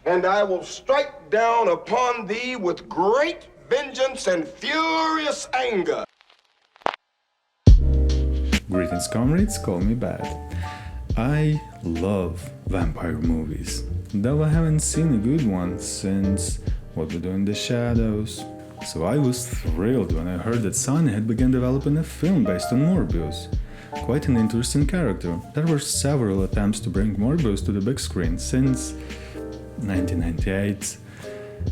and I will strike down upon thee with great vengeance and furious anger. Greetings, comrades, call me bad. I love vampire movies, though I haven't seen a good one since What We Do in the Shadows. So I was thrilled when I heard that Sony had begun developing a film based on Morbius. Quite an interesting character. There were several attempts to bring Morbius to the big screen since 1998,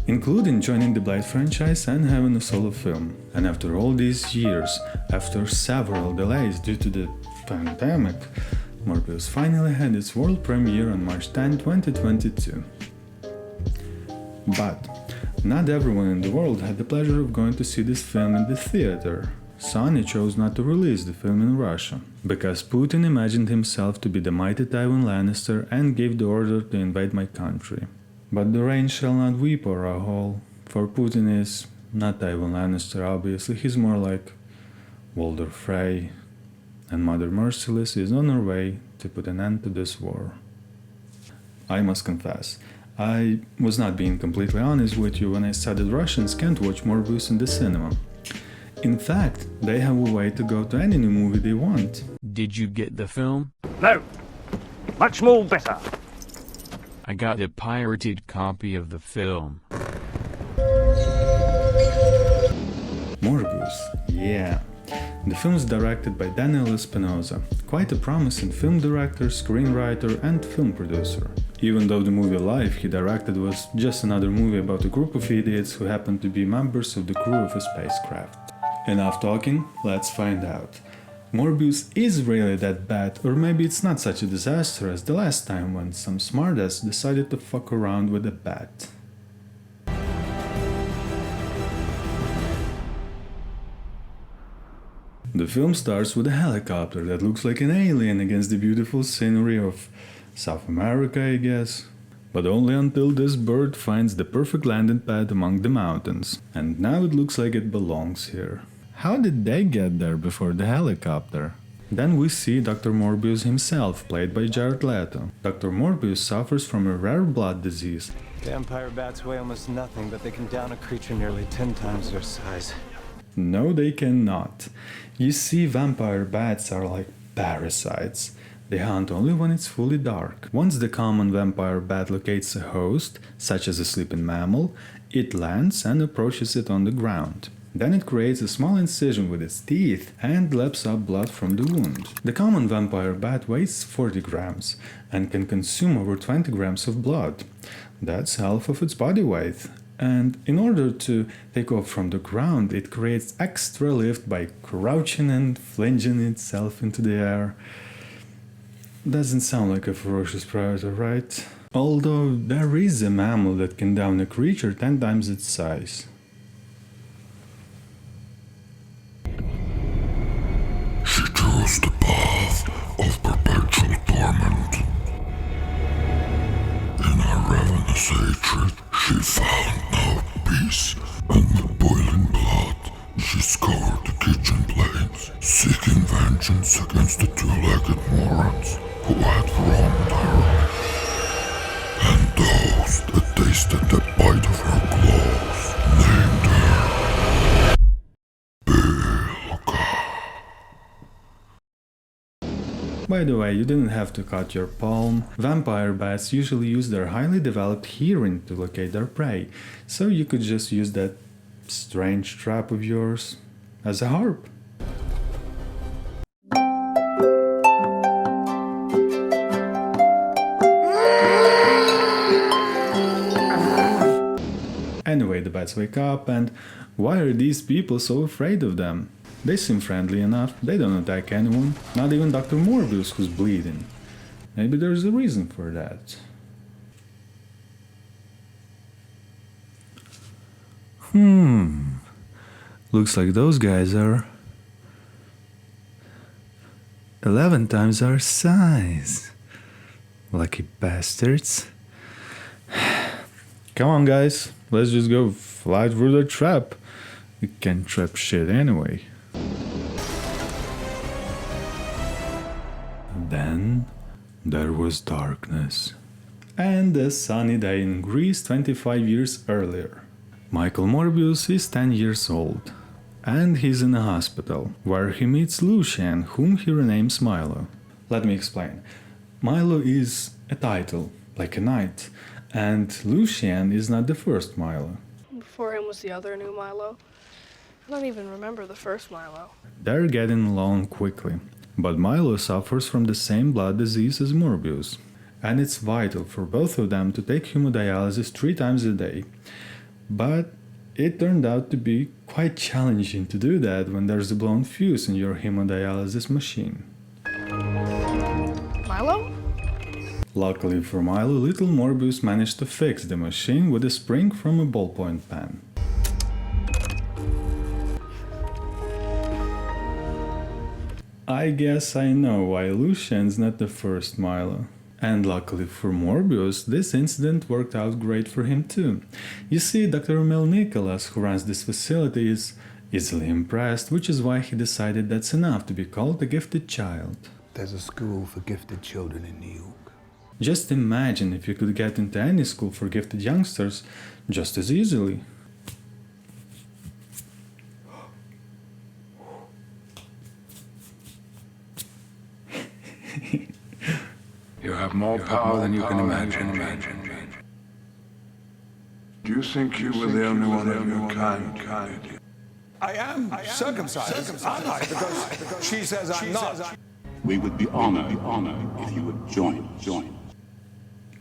including joining the Blade franchise and having a solo film. And after all these years, after several delays due to the pandemic, Morbius finally had its world premiere on March 10, 2022. But not everyone in the world had the pleasure of going to see this film in the theater. Sony chose not to release the film in Russia, because Putin imagined himself to be the mighty Tywin Lannister and gave the order to invade my country. But the rain shall not weep o'er our hall, for Putin is not Tywin Lannister, obviously, he's more like Walder Frey, and Mother Merciless is on her way to put an end to this war. I must confess, I was not being completely honest with you when I said that Russians can't watch Morbius in the cinema. In fact, they have a way to go to any new movie they want. Did you get the film? No! Much more better! I got a pirated copy of the film. Morbius, yeah. The film is directed by Daniel Espinosa, quite a promising film director, screenwriter and film producer. Even though the movie Life he directed was just another movie about a group of idiots who happen to be members of the crew of a spacecraft. Enough talking, let's find out. Morbius is really that bad, or maybe it's not such a disaster as the last time when some smartass decided to fuck around with a bat. The film starts with a helicopter that looks like an alien against the beautiful scenery of South America, I guess. But only until this bird finds the perfect landing pad among the mountains. And now it looks like it belongs here. How did they get there before the helicopter? Then we see Dr. Morbius himself, played by Jared Leto. Dr. Morbius suffers from a rare blood disease. Vampire bats weigh almost nothing, but they can down a creature nearly 10 times their size. No, they cannot. You see, vampire bats are like parasites. They hunt only when it's fully dark. Once the common vampire bat locates a host, such as a sleeping mammal, it lands and approaches it on the ground. Then it creates a small incision with its teeth and laps up blood from the wound. The common vampire bat weighs 40 grams and can consume over 20 grams of blood. That's half of its body weight. And in order to take off from the ground, it creates extra lift by crouching and flinging itself into the air. Doesn't sound like a ferocious predator, right? Although there is a mammal that can down a creature 10 times its size. She chose the path of perpetual torment. In her ravenous hatred, she found no peace, and with boiling blood, she scoured the kitchen plains, seeking vengeance against the two-legged morons who had wronged her, and those that tasted the bite of her claws named her Burk. By the way, you didn't have to cut your palm. Vampire bats usually use their highly developed hearing to locate their prey, so you could just use that strange trap of yours as a harp. Anyway, the bats wake up, and why are these people so afraid of them? They seem friendly enough, they don't attack anyone, not even Dr. Morbius who's bleeding. Maybe there's a reason for that. Looks like those guys are 11 times our size. Lucky bastards. Come on guys, let's just go fly through the trap. You can't trap shit anyway. Then there was darkness. and a sunny day in Greece 25 years earlier. Michael Morbius is 10 years old, and he's in a hospital, where he meets Lucian, whom he renames Milo. Let me explain. Milo is a title, like a knight, and Lucian is not the first Milo. Before him was the other new Milo. I don't even remember the first Milo. They're getting along quickly, but Milo suffers from the same blood disease as Morbius, and it's vital for both of them to take hemodialysis 3 times a day. But it turned out to be quite challenging to do that when there's a blown fuse in your hemodialysis machine. Milo? Luckily for Milo, little Morbius managed to fix the machine with a spring from a ballpoint pen. I guess I know why Lucian's not the first Milo. And luckily for Morbius, this incident worked out great for him too. You see, Dr. Emil Nicholas, who runs this facility, is easily impressed, which is why he decided that's enough to be called a gifted child. There's a school for gifted children in New York. Just imagine if you could get into any school for gifted youngsters just as easily. You have more power than you can imagine. Do you think you were the only one of your kind? I am circumcised, aren't I? Because she says I'm not. We would be honored if you would join.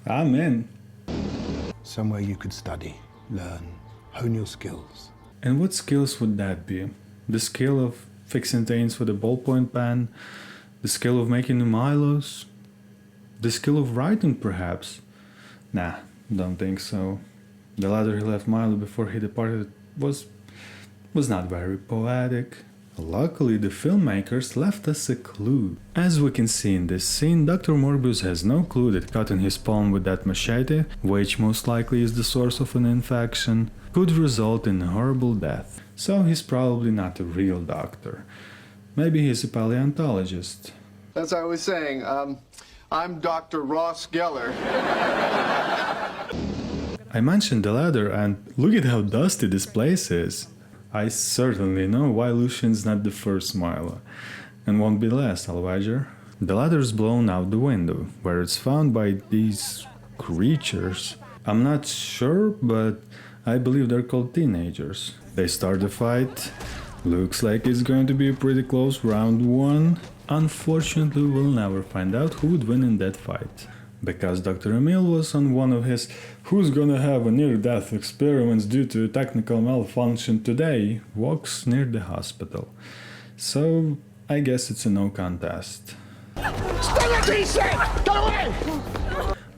Amen. Somewhere you could study, learn, hone your skills. And what skills would that be? The skill of fixing things with a ballpoint pen? The skill of making new Milos? The skill of writing, perhaps? Nah, don't think so. The letter he left Milo before he departed was not very poetic. Luckily, the filmmakers left us a clue. As we can see in this scene, Dr. Morbius has no clue that cutting his palm with that machete, which most likely is the source of an infection, could result in a horrible death. So he's probably not a real doctor. Maybe he's a paleontologist. As I was saying, I'm Dr. Ross Geller. I mentioned the ladder, and look at how dusty this place is. I certainly know why Lucian's not the first Milo, and won't be the last, I'll wager. The ladder's blown out the window, where it's found by these creatures. I'm not sure, but I believe they're called teenagers. They start the fight. Looks like it's going to be a pretty close round 1. Unfortunately, we'll never find out who would win in that fight. Because Dr. Emil was on one of his "who's gonna have a near-death experiments due to a technical malfunction today" walks near the hospital. So, I guess it's a no contest.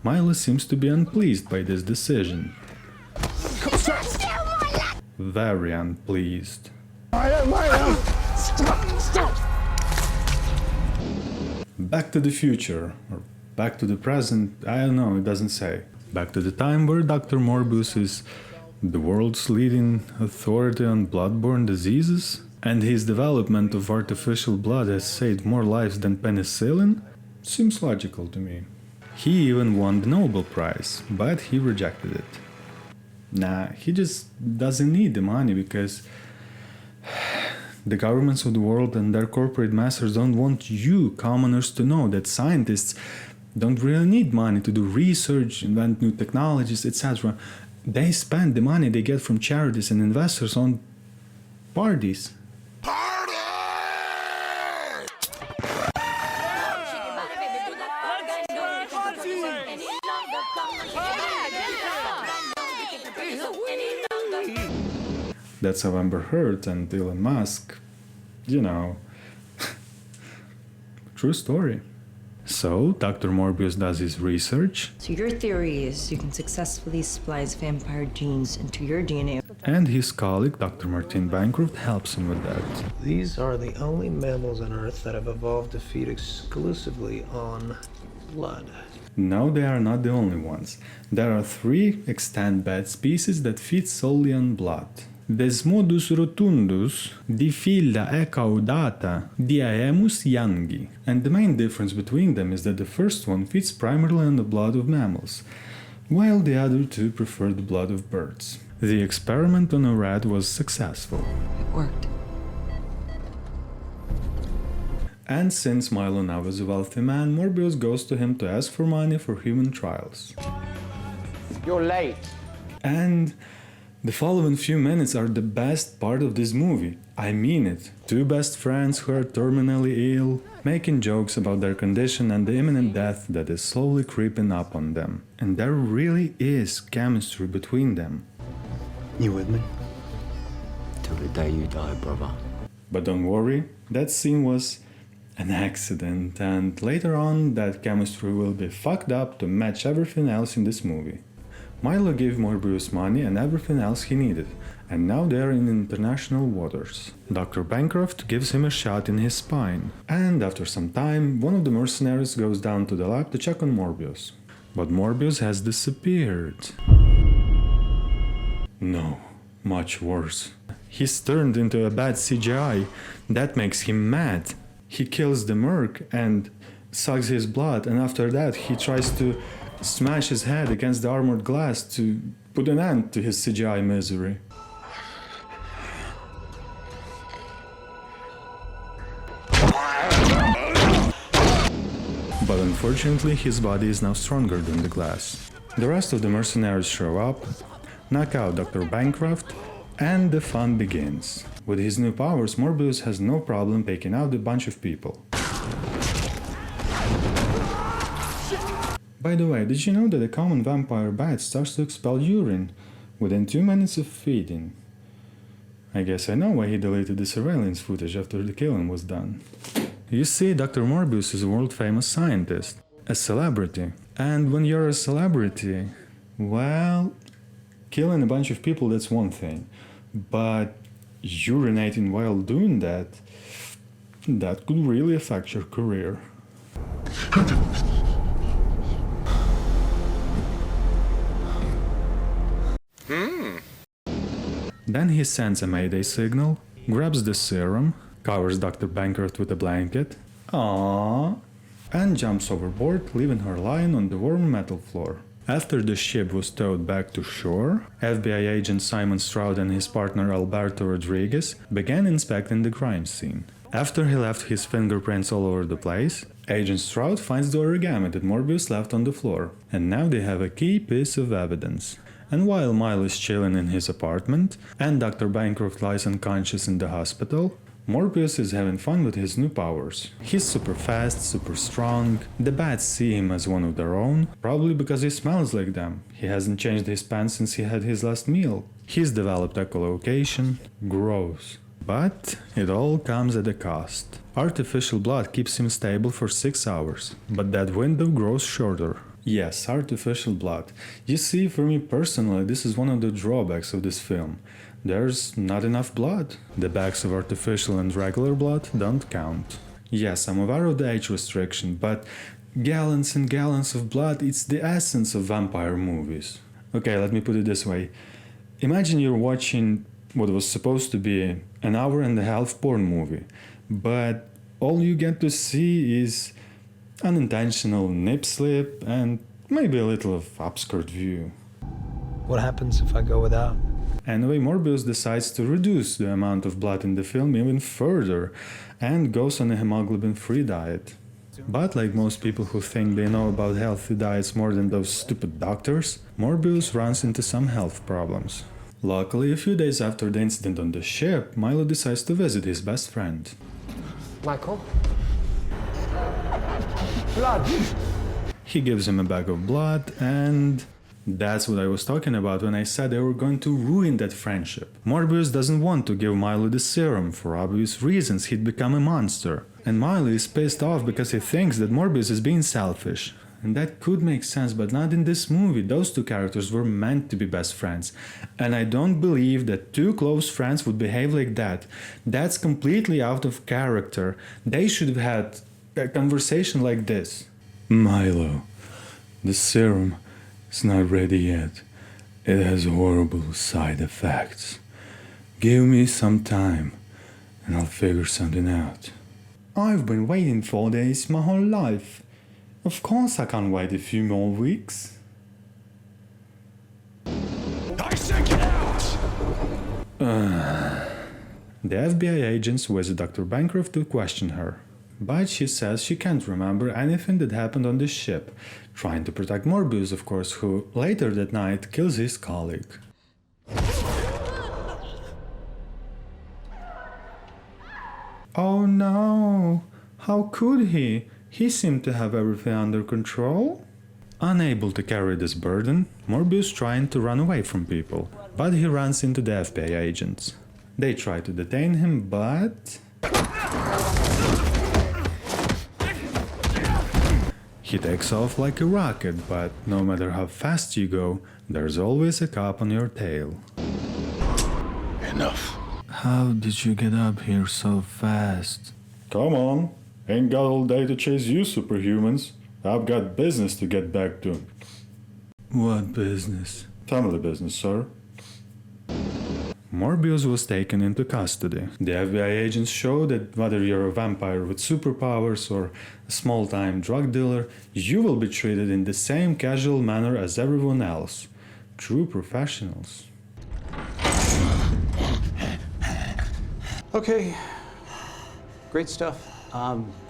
Milo seems to be unpleased by this decision. Very unpleased. Back to the future, or back to the present, I don't know, it doesn't say. Back to the time where Dr. Morbius is the world's leading authority on blood-borne diseases, and his development of artificial blood has saved more lives than penicillin? Seems logical to me. He even won the Nobel Prize, but he rejected it. Nah, he just doesn't need the money because the governments of the world and their corporate masters don't want you, commoners, to know that scientists don't really need money to do research, invent new technologies, etc. They spend the money they get from charities and investors on parties. That's how Amber Heard and Elon Musk, you know, true story. So, Dr. Morbius does his research. So your theory is you can successfully splice vampire genes into your DNA. And his colleague, Dr. Martin Bancroft, helps him with that. These are the only mammals on Earth that have evolved to feed exclusively on blood. No, they are not the only ones. There are 3 extant bat species that feed solely on blood. Desmodus rotundus di fila e caudata diaemus yangi. And the main difference between them is that the first one feeds primarily on the blood of mammals, while the other two prefer the blood of birds. The experiment on a rat was successful. It worked. And since Milo now is a wealthy man, Morbius goes to him to ask for money for human trials. You're late. And the following few minutes are the best part of this movie. I mean it. Two best friends who are terminally ill, making jokes about their condition and the imminent death that is slowly creeping up on them. And there really is chemistry between them. You with me? Till the day you die, brother. But don't worry, that scene was an accident, and later on that chemistry will be fucked up to match everything else in this movie. Milo gave Morbius money and everything else he needed, and now they're in international waters. Dr. Bancroft gives him a shot in his spine, and after some time, one of the mercenaries goes down to the lab to check on Morbius. But Morbius has disappeared. No, much worse. He's turned into a bad CGI. That makes him mad. He kills the merc and sucks his blood, and after that he tries to smash his head against the armored glass to put an end to his CGI misery. But unfortunately his body is now stronger than the glass. The rest of the mercenaries show up, knock out Dr. Bancroft, and the fun begins. With his new powers, Morbius has no problem taking out a bunch of people. By the way, did you know that a common vampire bat starts to expel urine within 2 minutes of feeding? I guess I know why he deleted the surveillance footage after the killing was done. You see, Dr. Morbius is a world-famous scientist, a celebrity. And when you're a celebrity, well, killing a bunch of people, that's one thing. But urinating while doing that could really affect your career. Then he sends a mayday signal, grabs the serum, covers Dr. Bancroft with a blanket, aww, and jumps overboard, leaving her lying on the warm metal floor. After the ship was towed back to shore, FBI agent Simon Stroud and his partner Alberto Rodriguez began inspecting the crime scene. After he left his fingerprints all over the place, Agent Stroud finds the origami that Morbius left on the floor, and now they have a key piece of evidence. And while Milo is chilling in his apartment, and Dr. Bancroft lies unconscious in the hospital, Morbius is having fun with his new powers. He's super fast, super strong. The bats see him as one of their own, probably because he smells like them. He hasn't changed his pants since he had his last meal. He's developed echolocation. Gross. But it all comes at a cost. Artificial blood keeps him stable for 6 hours, but that window grows shorter. Yes, artificial blood. You see, for me personally, this is one of the drawbacks of this film. There's not enough blood. The bags of artificial and regular blood don't count. Yes, I'm aware of the age restriction, but gallons and gallons of blood, it's the essence of vampire movies. Okay, let me put it this way. Imagine you're watching what was supposed to be an hour-and-a-half porn movie, but all you get to see is unintentional nip slip and maybe a little of upskirt view. What happens if I go without? Anyway, Morbius decides to reduce the amount of blood in the film even further and goes on a hemoglobin-free diet. But like most people who think they know about healthy diets more than those stupid doctors, Morbius runs into some health problems. Luckily, a few days after the incident on the ship, Milo decides to visit his best friend. Michael? Blood! He gives him a bag of blood, and that's what I was talking about when I said they were going to ruin that friendship. Morbius doesn't want to give Milo the serum, for obvious reasons. He'd become a monster. And Milo is pissed off because he thinks that Morbius is being selfish. And that could make sense, but not in this movie. Those two characters were meant to be best friends. And I don't believe that two close friends would behave like that. That's completely out of character. They should have had a conversation like this. Milo, the serum is not ready yet. It has horrible side effects. Give me some time, and I'll figure something out. I've been waiting for this my whole life. Of course I can't wait a few more weeks. I said get out! The FBI agents visit Dr. Bancroft to question her, but she says she can't remember anything that happened on the ship, trying to protect Morbius, of course, who later that night kills his colleague. Oh no! How could he? He seemed to have everything under control. Unable to carry this burden, Morbius trying to run away from people, but he runs into the FBI agents. They try to detain him, but... he takes off like a rocket, but no matter how fast you go, there's always a cop on your tail. Enough. How did you get up here so fast? Come on, ain't got all day to chase you superhumans. I've got business to get back to. What business? Family business, sir. Morbius was taken into custody. The FBI agents show that whether you're a vampire with superpowers or a small-time drug dealer, you will be treated in the same casual manner as everyone else. True professionals. Okay, great stuff.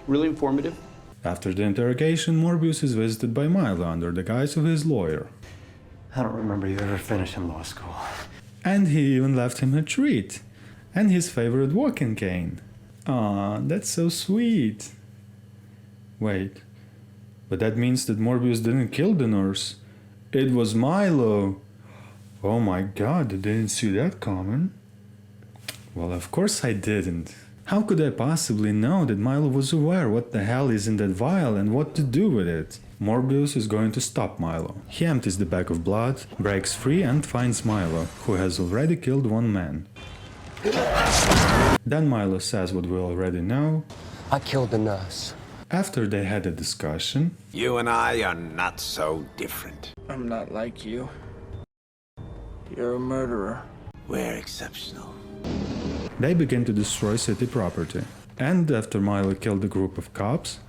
Really informative. After the interrogation, Morbius is visited by Milo under the guise of his lawyer. I don't remember you ever finishing law school. And he even left him a treat. And his favorite walking cane. Aw, that's so sweet. Wait, but that means that Morbius didn't kill the nurse. It was Milo. Oh my god, I didn't see that coming. Well, of course I didn't. How could I possibly know that Milo was aware what the hell is in that vial and what to do with it? Morbius is going to stop Milo. He empties the bag of blood, breaks free and finds Milo, who has already killed one man. Then Milo says what we already know. I killed the nurse. After they had a discussion. You and I are not so different. I'm not like you. You're a murderer. We're exceptional. They begin to destroy city property. And after Milo killed a group of cops,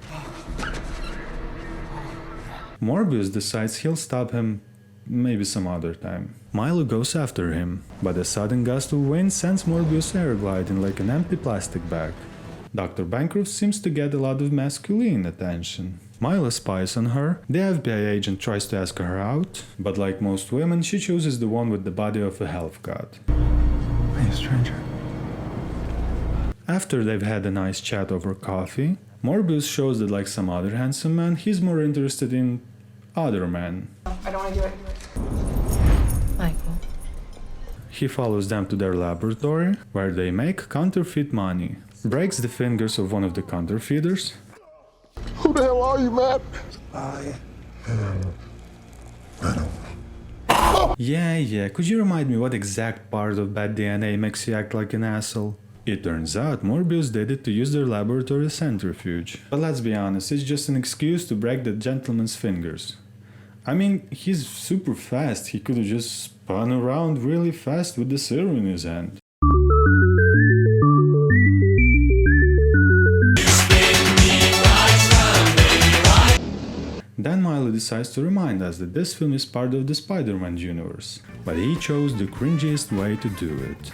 Morbius decides he'll stop him maybe some other time. Milo goes after him, but a sudden gust of wind sends Morbius air gliding like an empty plastic bag. Dr. Bancroft seems to get a lot of masculine attention. Milo spies on her, the FBI agent tries to ask her out, but like most women, she chooses the one with the body of a health god. Hey, stranger. After they've had a nice chat over coffee, Morbius shows that like some other handsome man, he's more interested in other men. I don't want to do it. Michael. He follows them to their laboratory, where they make counterfeit money, breaks the fingers of one of the counterfeiters. Who the hell are you, man? Yeah, could you remind me what exact part of bad DNA makes you act like an asshole? It turns out Morbius did it to use their laboratory centrifuge. But let's be honest, it's just an excuse to break the gentleman's fingers. I mean, he's super fast, he could have just spun around really fast with the serum in his hand. Then Milo decides to remind us that this film is part of the Spider-Man universe, but he chose the cringiest way to do it.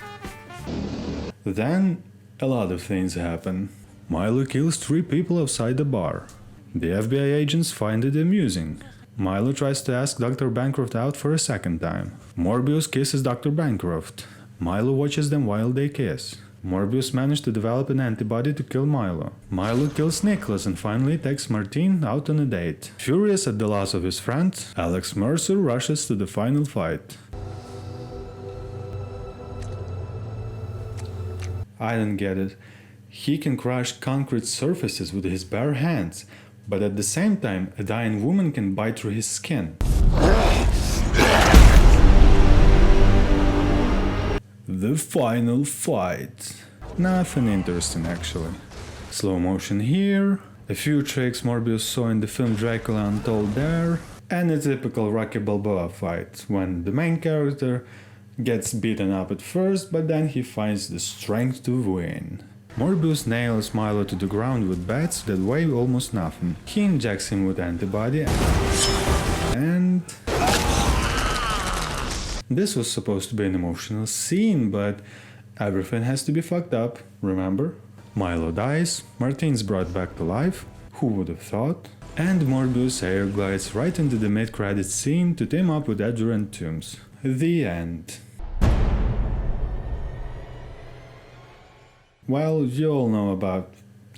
Then, a lot of things happen. Milo kills 3 people outside the bar. The FBI agents find it amusing. Milo tries to ask Dr. Bancroft out for a second time. Morbius kisses Dr. Bancroft. Milo watches them while they kiss. Morbius managed to develop an antibody to kill Milo. Milo kills Nicholas and finally takes Martine out on a date. Furious at the loss of his friend, Alex Mercer rushes to the final fight. I don't get it. He can crush concrete surfaces with his bare hands, but at the same time, a dying woman can bite through his skin. The final fight. Nothing interesting actually. Slow motion here, a few tricks Morbius saw in the film Dracula Untold there, and a typical Rocky Balboa fight, when the main character Gets beaten up at first, but then he finds the strength to win. Morbius nails Milo to the ground with bats that weigh almost nothing. He injects him with antibody and... This was supposed to be an emotional scene, but everything has to be fucked up, remember? Milo dies, Martine's brought back to life, who would have thought? And Morbius air glides right into the mid-credits scene to team up with Adria and Toombs. The end. Well, you all know about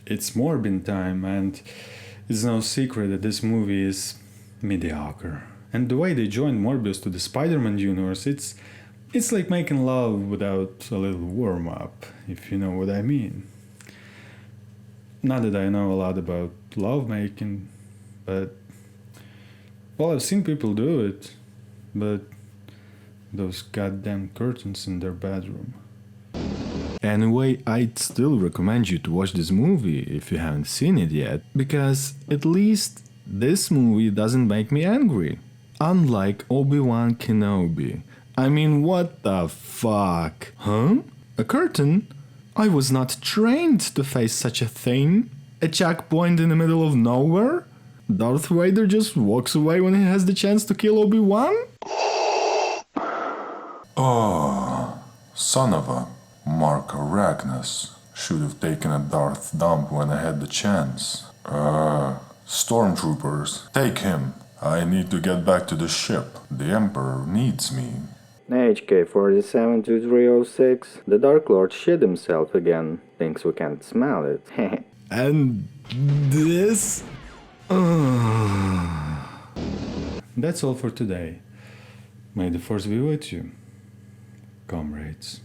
It's Morbin time, and it's no secret that this movie is mediocre. And the way they joined Morbius to the Spider-Man universe, it's like making love without a little warm-up, if you know what I mean. Not that I know a lot about lovemaking, but... Well, I've seen people do it, but those goddamn curtains in their bedroom. Anyway, I'd still recommend you to watch this movie if you haven't seen it yet, because at least this movie doesn't make me angry. Unlike Obi-Wan Kenobi. I mean, what the fuck? Huh? A curtain? I was not trained to face such a thing. A checkpoint in the middle of nowhere? Darth Vader just walks away when he has the chance to kill Obi-Wan? Oh, son of a... Mark Arachnas. Should have taken a Darth dump when I had the chance. Stormtroopers, take him. I need to get back to the ship. The Emperor needs me. HK 472306, the Dark Lord shit himself again. Thinks we can't smell it. And this? That's all for today. May the Force be with you, comrades.